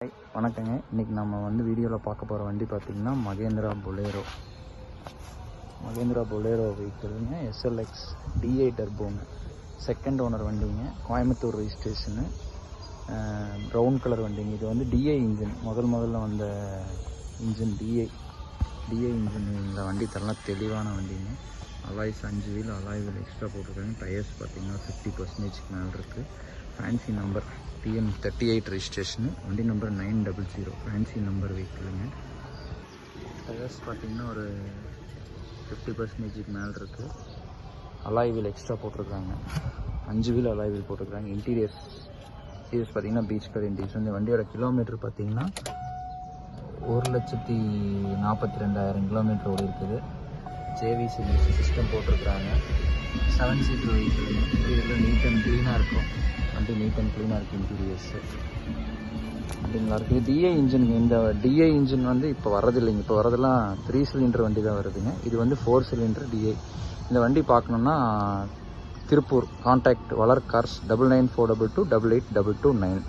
வணக்கங்க. இன்றைக்கி நம்ம வந்து வீடியோவில் பார்க்க போகிற வண்டி பார்த்திங்கன்னா மகேந்திரா பொலேரோ வெஹிக்கிள்ங்க. எஸ்எல்எக்ஸ் டிஐ டர்போங்க. செகண்ட் ஓனர் வண்டிங்க. கோயம்புத்தூர் ரெஜிஸ்ட்ரேஷனு. ப்ரௌன் கலர் வண்டிங்க. இது வந்து டிஐ இன்ஜின். முதல்ல வந்த இன்ஜின் டிஐ இன்ஜின். இந்த வண்டி தரலாம் தெளிவான வண்டிங்க. Alloys 5 wheel alloy wheel extra போட்டிருக்காங்க. டயர்ஸ் பார்த்திங்கன்னா 50% மேலே இருக்குது. Fancy number TN 38 registration. வண்டி நம்பர் 900. ஃபேன்சி நம்பர் வெஹிக்கிளுங்க. டயர்ஸ் பார்த்திங்கன்னா ஒரு 50% மேலே இருக்குது. அலாய் வீல் எக்ஸ்ட்ரா போட்டிருக்காங்க. 5 வீல் அலாய் வீல் போட்டிருக்காங்க. இன்டீரியர்ஸ் பார்த்திங்கன்னா பீச் கலர் இன்டீரியர்ஸ். இந்த வண்டியோட கிலோமீட்டர் பார்த்திங்கன்னா 1,42,000 கிலோமீட்டர் ஓடி இருக்குது. JVC சிஸ்டம் போட்டிருக்கிறாங்க. 7 சீட்டர் வெஹிக்கிள். இன்டீரியரில் நீட் அண்ட் க்ளீனாக இருக்கும். வண்டி நீட் அண்ட் க்ளீனாக இருக்குது. இன்டீரியர்ஸு அப்படிங்களா இருக்குது. டிஐ இன்ஜினுங்க. இந்த டிஐ இன்ஜின் வந்து இப்போ வரதில்லைங்க. இப்போ வரதெல்லாம் 3 சிலிண்டர் வண்டி தான் வருதுங்க. இது வந்து 4 சிலிண்டர் டிஐ. இந்த வண்டி பார்க்கணுன்னா திருப்பூர். கான்டாக்ட் வளர் கார்ஸ் 9942228829.